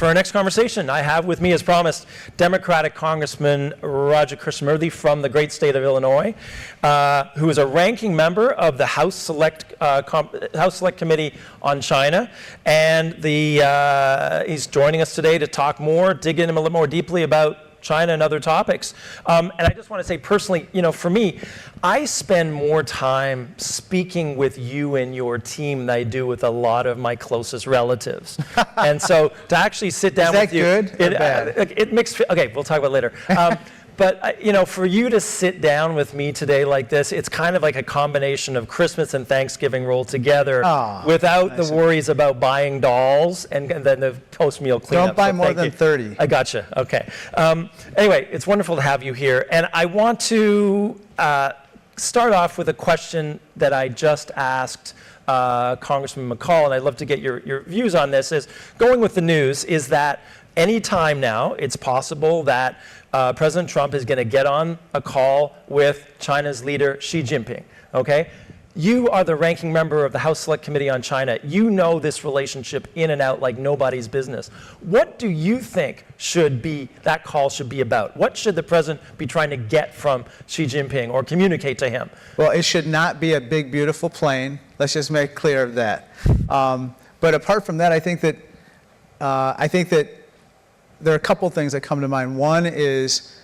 for our next conversation, I have with me, as promised, Democratic Congressman Roger Krishnamoorthi from the great state of Illinois, who is a ranking member of the House Select Committee on China, and he's joining us today to talk more, dig in a little more deeply about China and other topics. And I just want to say personally, for me, I spend more time speaking with you and your team than I do with a lot of my closest relatives. And so to actually sit down with you. Is that good or bad? It mixed, okay, we'll talk about it later. But, for you to sit down with me today like this, it's kind of like a combination of Christmas and Thanksgiving rolled together without the worries about buying dolls and then the post-meal cleanup. Don't buy more than 30. I gotcha. Okay. Anyway, it's wonderful to have you here. And I want to start off with a question that I just asked Congressman McCall, and I'd love to get your views on this, is going with the news is that any time now it's possible that President Trump is going to get on a call with China's leader, Xi Jinping, okay? You are the ranking member of the House Select Committee on China. You know this relationship in and out like nobody's business. What do you think that call should be about? What should the president be trying to get from Xi Jinping or communicate to him? Well, it should not be a big, beautiful plane. Let's just make clear of that. But apart from that, I think that there are a couple things that come to mind. One is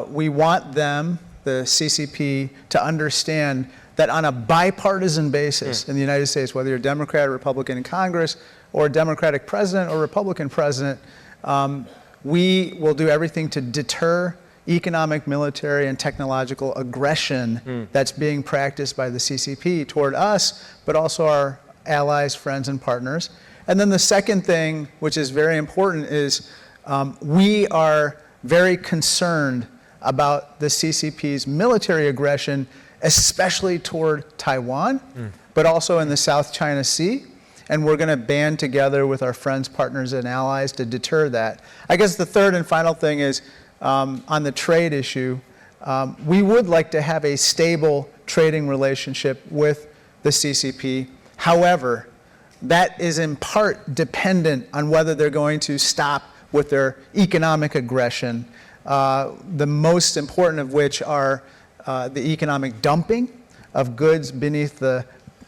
we want them, the CCP, to understand that on a bipartisan basis in the United States, whether you're Democrat or Republican in Congress, or a Democratic president or Republican president, we will do everything to deter economic, military, and technological aggression that's being practiced by the CCP toward us, but also our allies, friends, and partners. And then the second thing, which is very important, is we are very concerned about the CCP's military aggression, especially toward Taiwan, but also in the South China Sea. And we're going to band together with our friends, partners, and allies to deter that. I guess the third and final thing is on the trade issue, we would like to have a stable trading relationship with the CCP. However, that is in part dependent on whether they're going to stop with their economic aggression, the most important of which are the economic dumping of goods beneath the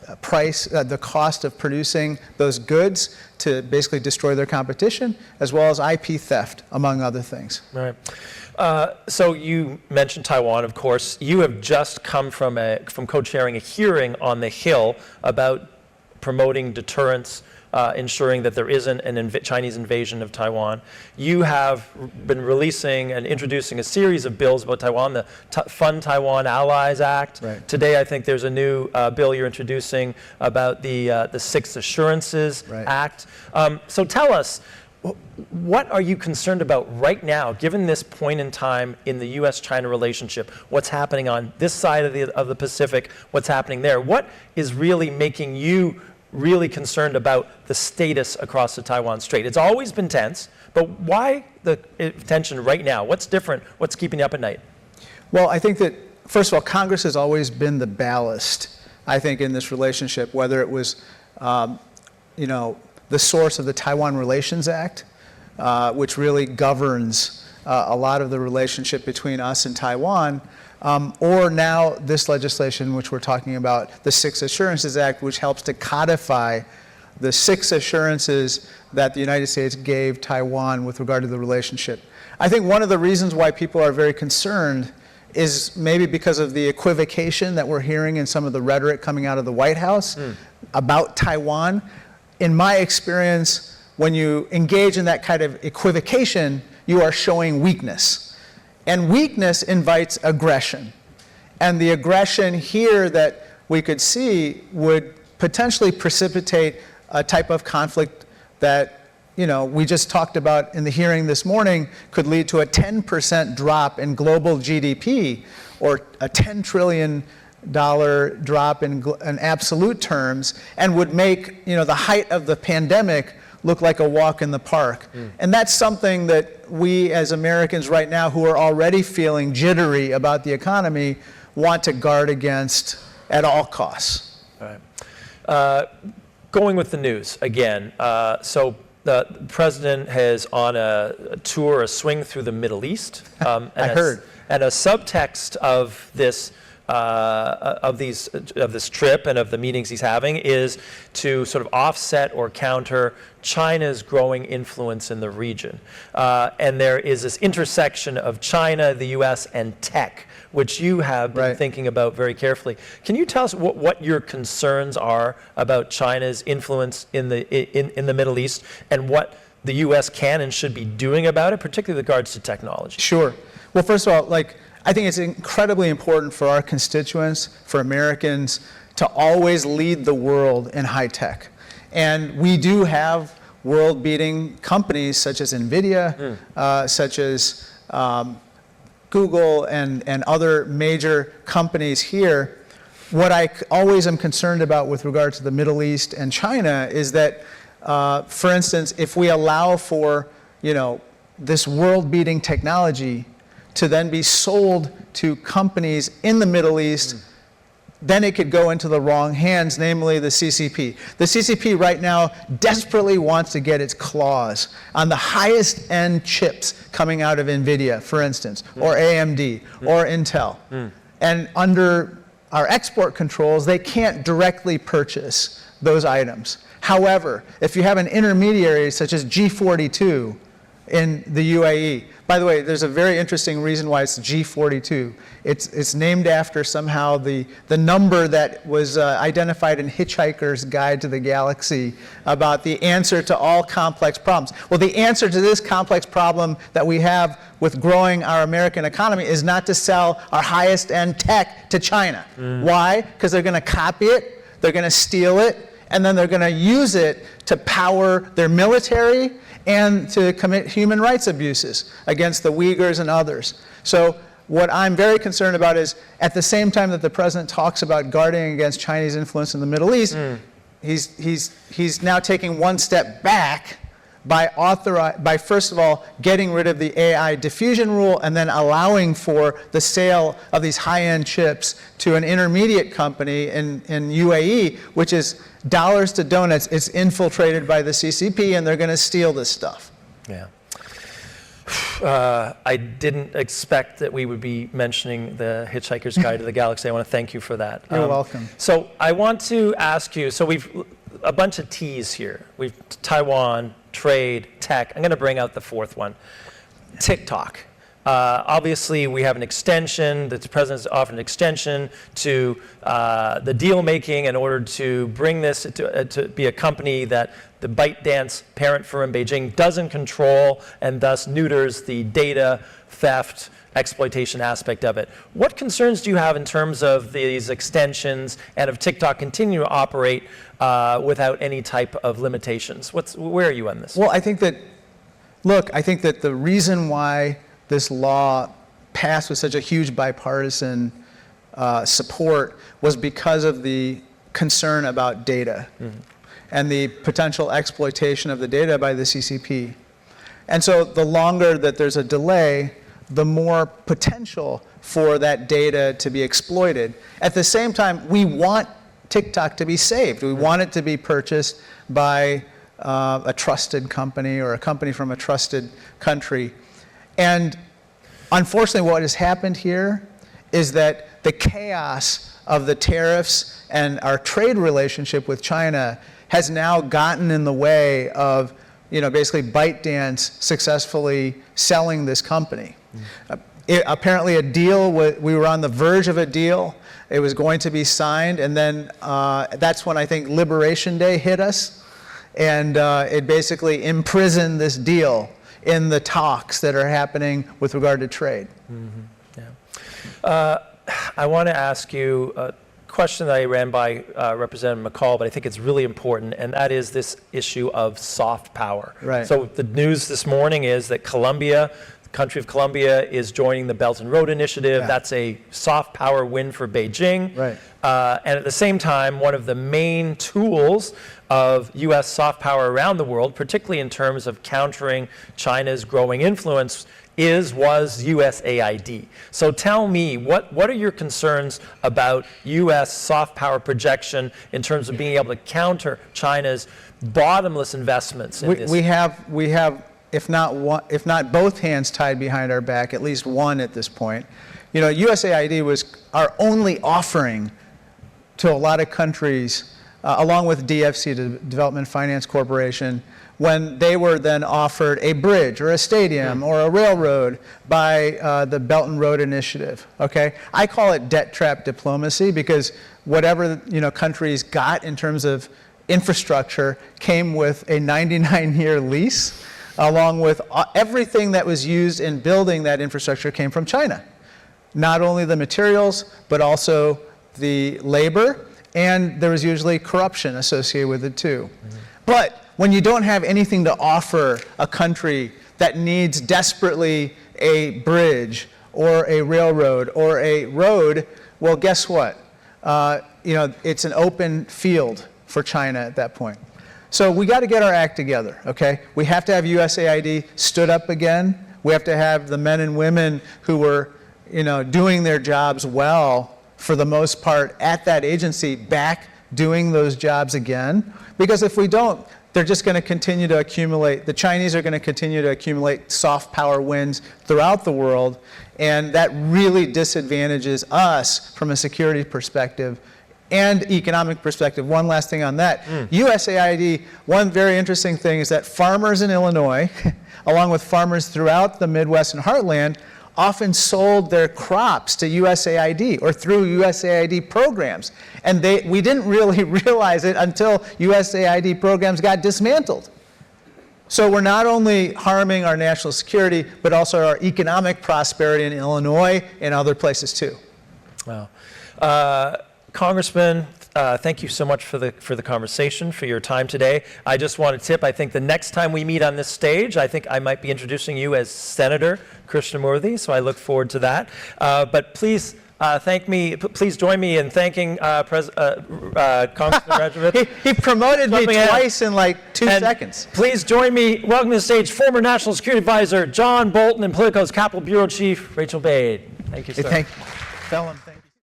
the cost of producing those goods to basically destroy their competition, as well as IP theft, among other things. Right. So you mentioned Taiwan, of course. You have just come from co-chairing a hearing on the Hill about promoting deterrence, ensuring that there isn't a Chinese invasion of Taiwan. You have been releasing and introducing a series of bills about Taiwan, the Fund Taiwan Allies Act. Right. Today, I think there's a new bill you're introducing about the Six Assurances Act. So tell us, what are you concerned about right now, given this point in time in the U.S.-China relationship? What's happening on this side of the Pacific? What's happening there? What is really making you really concerned about the status across the Taiwan Strait? It's always been tense, but why the tension right now? What's different? What's keeping you up at night? Well, I think that, first of all, Congress has always been the ballast, I think, in this relationship, whether it was, the source of the Taiwan Relations Act, which really governs a lot of the relationship between us and Taiwan, or now this legislation which we're talking about, the Six Assurances Act, which helps to codify the 6 assurances that the United States gave Taiwan with regard to the relationship. I think one of the reasons why people are very concerned is maybe because of the equivocation that we're hearing in some of the rhetoric coming out of the White House about Taiwan. In my experience, when you engage in that kind of equivocation, you are showing weakness. And weakness invites aggression. And the aggression here that we could see would potentially precipitate a type of conflict that, we just talked about in the hearing this morning, could lead to a 10% drop in global GDP, or a $10 trillion drop in absolute terms, and would make, the height of the pandemic look like a walk in the park. And that's something that we as Americans right now, who are already feeling jittery about the economy, want to guard against at all costs. All right. Going with the news again. So the president is on a tour, a swing through the Middle East. And I heard. And a subtext of this of this trip and of the meetings he's having is to sort of offset or counter China's growing influence in the region. And there is this intersection of China, the U.S., and tech, which you have been thinking about very carefully. Can you tell us what your concerns are about China's influence in the Middle East and what the U.S. can and should be doing about it, particularly with regards to technology? Sure. Well, first of all, I think it's incredibly important for our constituents, for Americans, to always lead the world in high tech. And we do have world-beating companies such as NVIDIA, such as Google and other major companies here. What I always am concerned about with regard to the Middle East and China is that, for instance, if we allow for, this world-beating technology to then be sold to companies in the Middle East, then it could go into the wrong hands, namely the CCP. The CCP right now desperately wants to get its claws on the highest end chips coming out of NVIDIA, for instance, or AMD, or Intel. And under our export controls, they can't directly purchase those items. However, if you have an intermediary such as G42 in the UAE, by the way, there's a very interesting reason why it's G42. It's named after somehow the number that was identified in Hitchhiker's Guide to the Galaxy about the answer to all complex problems. Well, the answer to this complex problem that we have with growing our American economy is not to sell our highest end tech to China. Why? Because they're going to copy it, they're going to steal it, and then they're going to use it to power their military and to commit human rights abuses against the Uyghurs and others. So what I'm very concerned about is, at the same time that the president talks about guarding against Chinese influence in the Middle East, he's now taking one step back by first of all getting rid of the AI diffusion rule and then allowing for the sale of these high-end chips to an intermediate company in UAE, which is dollars to donuts. It's infiltrated by the CCP, and they're going to steal this stuff. Yeah. I didn't expect that we would be mentioning the Hitchhiker's Guide to the Galaxy. I want to thank you for that. You're welcome. So I want to ask you, so we've a bunch of T's here. We've Taiwan, trade, tech. I'm going to bring out the fourth one, TikTok. Obviously, we have an extension, the president's offered an extension to the deal making in order to bring this to be a company that the ByteDance parent firm in Beijing doesn't control and thus neuters the data theft, exploitation aspect of it. What concerns do you have in terms of these extensions and of TikTok continuing to operate without any type of limitations? Where are you on this? Well, I think that the reason why this law passed with such a huge bipartisan support was because of the concern about data and the potential exploitation of the data by the CCP. And so the longer that there's a delay, the more potential for that data to be exploited. At the same time, we want TikTok to be saved. We want it to be purchased by a trusted company or a company from a trusted country. And unfortunately, what has happened here is that the chaos of the tariffs and our trade relationship with China has now gotten in the way of, basically ByteDance successfully selling this company. Apparently a deal, we were on the verge of a deal. It was going to be signed, and then that's when I think Liberation Day hit us, and it basically imprisoned this deal in the talks that are happening with regard to trade. Yeah. I want to ask you a question that I ran by Representative McCall, but I think it's really important, and that is this issue of soft power. Right. So the news this morning is that Colombia, the country of Colombia, is joining the Belt and Road Initiative. Yeah. That's a soft power win for Beijing. Right. And at the same time, one of the main tools of U.S. soft power around the world, particularly in terms of countering China's growing influence, was USAID. So tell me, what are your concerns about U.S. soft power projection in terms of being able to counter China's bottomless investments in this. We have, if not both hands tied behind our back, at least one at this point. You know, USAID was our only offering to a lot of countries, along with DFC, the Development Finance Corporation, when they were then offered a bridge or a stadium or a railroad by the Belt and Road Initiative, okay? I call it debt trap diplomacy because whatever, you know, countries got in terms of infrastructure came with a 99-year lease, along with everything that was used in building that infrastructure came from China. Not only the materials, but also the labor, and there was usually corruption associated with it too. But when you don't have anything to offer a country that needs desperately a bridge or a railroad or a road, well, guess what? You know, it's an open field for China at that point. So we got to get our act together, okay? We have to have USAID stood up again. We have to have the men and women who were, you know, doing their jobs well for the most part at that agency back doing those jobs again. Because if we don't, they're just going to continue to accumulate. The Chinese are going to continue to accumulate soft power wins throughout the world, and that really disadvantages us from a security perspective and economic perspective. One last thing on that. USAID, one very interesting thing is that farmers in Illinois, along with farmers throughout the Midwest and Heartland, often sold their crops to USAID or through USAID programs. And we didn't really realize it until USAID programs got dismantled. So we're not only harming our national security, but also our economic prosperity in Illinois and other places too. Wow. Congressman, thank you so much for the conversation, for your time today. I just want to tip, I think the next time we meet on this stage, I think I might be introducing you as Senator Krishnamoorthi, so I look forward to that. But please please join me in thanking Congressman Rajavitz. He promoted me twice in like 2 seconds. Please join me, welcome to the stage, former National Security Advisor John Bolton and Politico's Capitol Bureau Chief Rachel Bade. Thank you, sir. Thank you. Felon, thank you.